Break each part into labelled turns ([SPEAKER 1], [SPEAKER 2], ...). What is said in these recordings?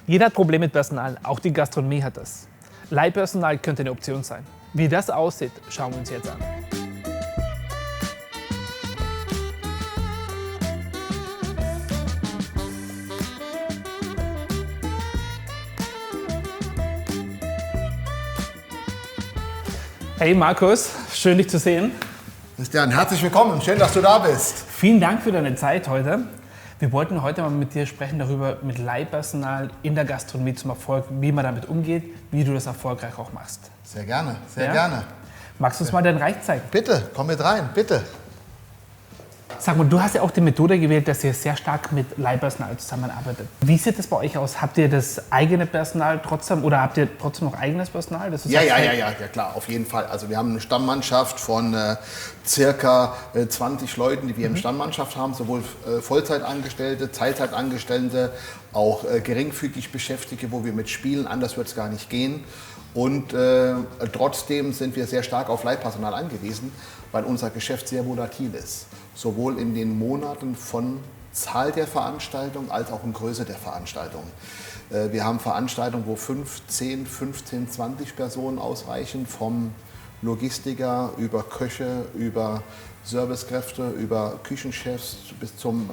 [SPEAKER 1] Jeder hat Probleme mit Personal, auch die Gastronomie hat das. Leihpersonal könnte eine Option sein. Wie das aussieht, schauen wir uns jetzt an. Hey Markus, schön dich zu sehen.
[SPEAKER 2] Christian, herzlich willkommen, schön, dass du da bist.
[SPEAKER 1] Vielen Dank für deine Zeit heute. Wir wollten heute mal mit dir sprechen darüber, mit Leihpersonal in der Gastronomie zum Erfolg, wie man damit umgeht, wie du das erfolgreich auch machst.
[SPEAKER 2] Sehr gerne, sehr gerne.
[SPEAKER 1] Magst du uns mal dein Reich zeigen?
[SPEAKER 2] Bitte, komm mit rein, bitte.
[SPEAKER 1] Sag mal, du hast ja auch die Methode gewählt, dass ihr sehr stark mit Leihpersonal zusammenarbeitet. Wie sieht das bei euch aus? Habt ihr das eigene Personal trotzdem oder habt ihr trotzdem noch eigenes Personal?
[SPEAKER 2] Ja, klar, auf jeden Fall. Also wir haben eine Stammmannschaft von circa 20 Leuten, die wir im Stammmannschaft haben, sowohl Vollzeitangestellte, Teilzeitangestellte, auch geringfügig Beschäftigte, wo wir mit spielen, anders wird es gar nicht gehen. Und trotzdem sind wir sehr stark auf Leihpersonal angewiesen, weil unser Geschäft sehr volatil ist. Sowohl in den Monaten von Zahl der Veranstaltungen als auch in Größe der Veranstaltungen. Wir haben Veranstaltungen, wo 5, 10, 15, 20 Personen ausreichen, vom Logistiker über Köche, über Servicekräfte, über Küchenchefs bis zum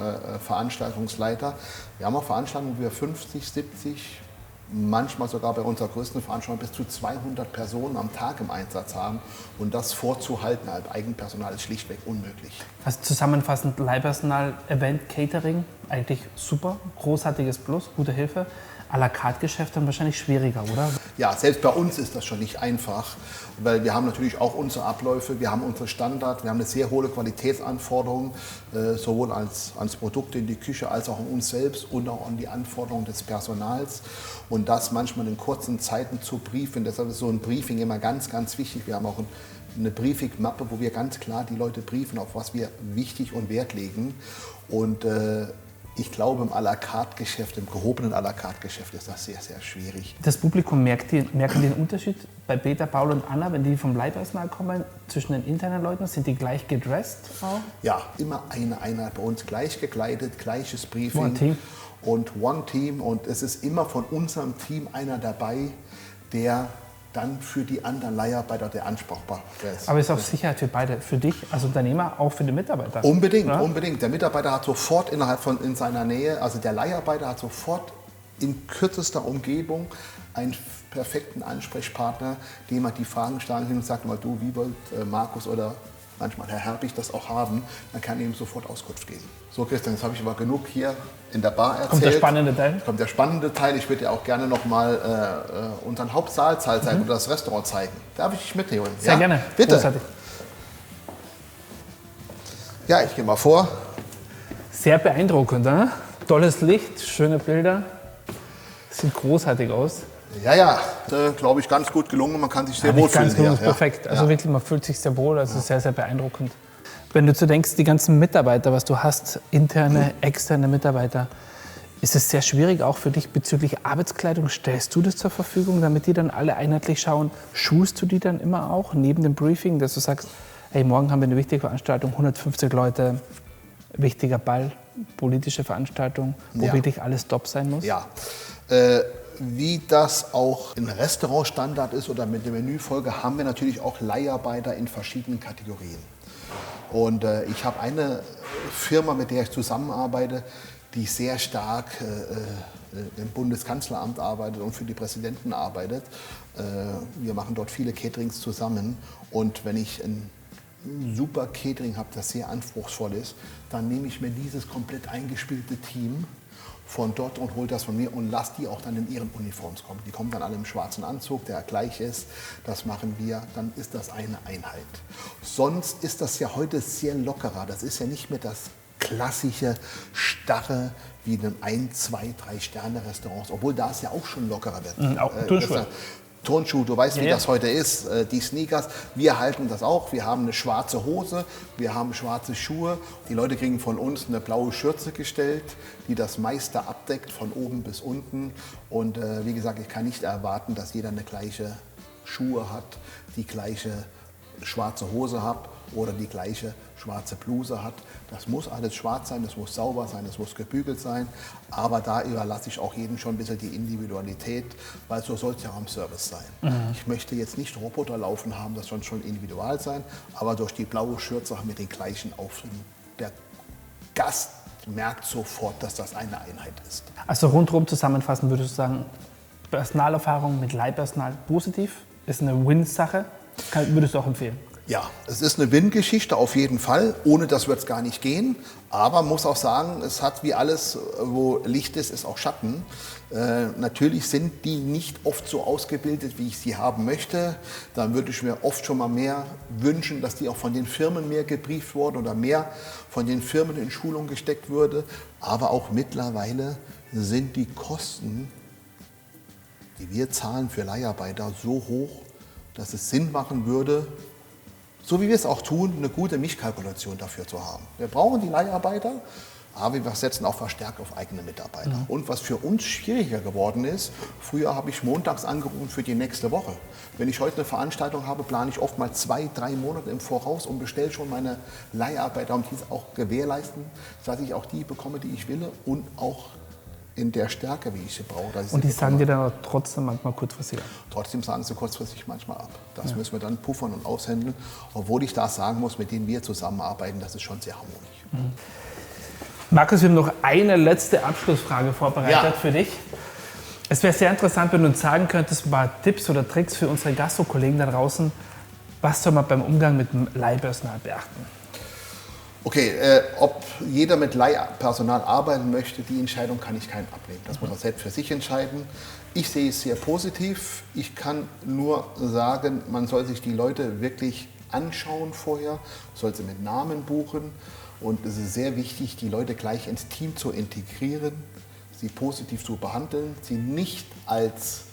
[SPEAKER 2] Veranstaltungsleiter. Wir haben auch Veranstaltungen, wo wir 50, 70, manchmal sogar bei unserer größten Veranstaltung bis zu 200 Personen am Tag im Einsatz haben. Und das vorzuhalten als Eigenpersonal ist schlichtweg unmöglich.
[SPEAKER 1] Also zusammenfassend Leihpersonal, Event, Catering, eigentlich super, großartiges Plus, gute Hilfe. À la carte Geschäft dann wahrscheinlich schwieriger, oder?
[SPEAKER 2] Ja, selbst bei uns ist das schon nicht einfach, weil wir haben natürlich auch unsere Abläufe, wir haben unsere Standard, wir haben eine sehr hohe Qualitätsanforderung, sowohl ans Produkt in die Küche als auch an uns selbst und auch an die Anforderungen des Personals. Und das manchmal in kurzen Zeiten zu briefen, deshalb ist so ein Briefing immer ganz, ganz wichtig. Wir haben auch eine Briefing-Mappe, wo wir ganz klar die Leute briefen, auf was wir wichtig und Wert legen. Und ich glaube, im à la carte Geschäft, im gehobenen à la carte Geschäft ist das sehr, sehr schwierig.
[SPEAKER 1] Das Publikum merken den Unterschied bei Peter, Paul und Anna, wenn die vom Leihpersonal kommen, zwischen den internen Leuten? Sind die gleich gedresst?
[SPEAKER 2] Ja, immer eine Einheit bei uns, gleich gekleidet, gleiches Briefing.
[SPEAKER 1] One Team.
[SPEAKER 2] Und One Team. Und es ist immer von unserem Team einer dabei, der dann für die anderen Leiharbeiter der ansprechbar ist.
[SPEAKER 1] Aber ist auch Sicherheit für beide, für dich als Unternehmer, auch für die Mitarbeiter?
[SPEAKER 2] Unbedingt,
[SPEAKER 1] oder?
[SPEAKER 2] Unbedingt. Der Mitarbeiter hat sofort in seiner Nähe, also der Leiharbeiter hat sofort in kürzester Umgebung einen perfekten Ansprechpartner, dem er die Fragen stellen kann und sagt mal, du, wie wollt Markus oder manchmal Herr Herbig das auch haben, dann kann er ihm sofort Auskunft geben. So Christian, jetzt habe ich aber genug hier in der Bar erzählt.
[SPEAKER 1] Kommt der spannende Teil?
[SPEAKER 2] Kommt der spannende Teil. Ich würde dir auch gerne noch mal unseren Hauptsaal zeigen oder das Restaurant zeigen. Darf ich dich mitnehmen?
[SPEAKER 1] Sehr gerne.
[SPEAKER 2] Bitte.
[SPEAKER 1] Großartig.
[SPEAKER 2] Ja, ich gehe mal vor.
[SPEAKER 1] Sehr beeindruckend, ne? Tolles Licht, schöne Bilder. Sieht großartig aus.
[SPEAKER 2] Ja, glaube ich, ganz gut gelungen. Man kann sich sehr wohlfühlen.
[SPEAKER 1] Ganz gelungen, perfekt. Also wirklich, man fühlt sich sehr wohl. Also sehr, sehr beeindruckend. Wenn du zu denkst, die ganzen Mitarbeiter, was du hast, interne, externe Mitarbeiter, ist es sehr schwierig auch für dich bezüglich Arbeitskleidung? Stellst du das zur Verfügung, damit die dann alle einheitlich schauen? Schulst du die dann immer auch neben dem Briefing, dass du sagst, hey, morgen haben wir eine wichtige Veranstaltung, 150 Leute, wichtiger Ball, politische Veranstaltung, wo wirklich alles top sein muss?
[SPEAKER 2] Ja. Wie das auch in Restaurantstandard ist oder mit der Menüfolge, haben wir natürlich auch Leiharbeiter in verschiedenen Kategorien. Und ich habe eine Firma, mit der ich zusammenarbeite, die sehr stark im Bundeskanzleramt arbeitet und für die Präsidenten arbeitet. Wir machen dort viele Caterings zusammen. Und wenn ich ein super Catering habe, das sehr anspruchsvoll ist, dann nehme ich mir dieses komplett eingespielte Team von dort und hole das von mir und lasse die auch dann in ihren Uniforms kommen. Die kommen dann alle im schwarzen Anzug, der gleich ist. Das machen wir, dann ist das eine Einheit. Sonst ist das ja heute sehr lockerer. Das ist ja nicht mehr das klassische, starre, wie in einem 1-, 2-, 3-Sterne-Restaurants, obwohl da es ja auch schon lockerer wird.
[SPEAKER 1] Auch Turnschuhe.
[SPEAKER 2] Turnschuh, du weißt, wie das heute ist, die Sneakers, wir halten das auch. Wir haben eine schwarze Hose, wir haben schwarze Schuhe. Die Leute kriegen von uns eine blaue Schürze gestellt, die das meiste abdeckt, von oben bis unten. Und wie gesagt, ich kann nicht erwarten, dass jeder eine gleiche Schuhe hat, die gleiche schwarze Hose hat oder die gleiche schwarze Bluse hat. Das muss alles schwarz sein, das muss sauber sein, das muss gebügelt sein. Aber da überlasse ich auch jedem schon ein bisschen die Individualität, weil so soll es ja auch im Service sein. Ich möchte jetzt nicht Roboter laufen haben, das soll schon individual sein, aber durch die blaue Schürze mit den gleichen Aufdrücken. Der Gast merkt sofort, dass das eine Einheit ist.
[SPEAKER 1] Also rundherum zusammenfassend würdest du sagen, Personalerfahrung mit Leihpersonal positiv, ist eine Win-Sache, würdest du auch empfehlen?
[SPEAKER 2] Ja, es ist eine Win-Geschichte auf jeden Fall. Ohne das wird es gar nicht gehen. Aber man muss auch sagen, es hat wie alles, wo Licht ist, ist auch Schatten. Natürlich sind die nicht oft so ausgebildet, wie ich sie haben möchte. Dann würde ich mir oft schon mal mehr wünschen, dass die auch von den Firmen mehr gebrieft wurden oder mehr von den Firmen in Schulung gesteckt würde. Aber auch mittlerweile sind die Kosten, die wir zahlen für Leiharbeiter, so hoch, dass es Sinn machen würde, so wie wir es auch tun, eine gute Mischkalkulation dafür zu haben. Wir brauchen die Leiharbeiter, aber wir setzen auch verstärkt auf eigene Mitarbeiter. Und was für uns schwieriger geworden ist, früher habe ich montags angerufen für die nächste Woche. Wenn ich heute eine Veranstaltung habe, plane ich oft mal 2-3 Monate im Voraus und bestelle schon meine Leiharbeiter, um diese auch gewährleisten, dass ich auch die bekomme, die ich will und auch in der Stärke, wie ich sie brauche.
[SPEAKER 1] Und die sagen dir dann auch trotzdem manchmal kurzfristig ab?
[SPEAKER 2] Trotzdem sagen sie kurzfristig manchmal ab. Das müssen wir dann puffern und aushändeln. Obwohl ich da sagen muss, mit denen wir zusammenarbeiten, das ist schon sehr harmonisch.
[SPEAKER 1] Markus, wir haben noch eine letzte Abschlussfrage vorbereitet für dich. Es wäre sehr interessant, wenn du uns sagen könntest, ein paar Tipps oder Tricks für unsere Gastro-Kollegen da draußen. Was soll man beim Umgang mit dem Leihpersonal beachten?
[SPEAKER 2] Okay, ob jeder mit Leihpersonal arbeiten möchte, die Entscheidung kann ich keinem abnehmen. Das muss er selbst für sich entscheiden. Ich sehe es sehr positiv. Ich kann nur sagen, man soll sich die Leute wirklich anschauen vorher, soll sie mit Namen buchen. Und es ist sehr wichtig, die Leute gleich ins Team zu integrieren, sie positiv zu behandeln, sie nicht als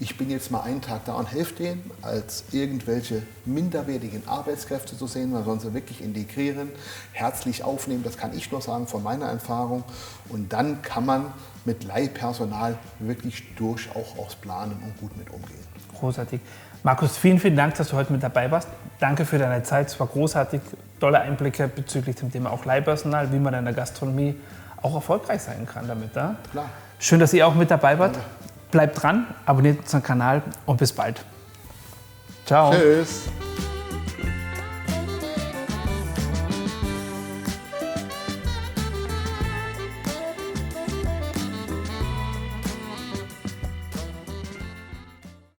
[SPEAKER 2] ich bin jetzt mal einen Tag da und helfe denen, als irgendwelche minderwertigen Arbeitskräfte zu sehen, man soll sie wirklich integrieren, herzlich aufnehmen, das kann ich nur sagen von meiner Erfahrung. Und dann kann man mit Leihpersonal wirklich durchaus planen und gut mit umgehen.
[SPEAKER 1] Großartig. Markus, vielen, vielen Dank, dass du heute mit dabei warst. Danke für deine Zeit, es war großartig, tolle Einblicke bezüglich dem Thema auch Leihpersonal, wie man in der Gastronomie auch erfolgreich sein kann damit. Ja?
[SPEAKER 2] Klar.
[SPEAKER 1] Schön, dass ihr auch mit dabei wart. Bleibt dran, abonniert unseren Kanal und bis bald. Ciao.
[SPEAKER 2] Tschüss.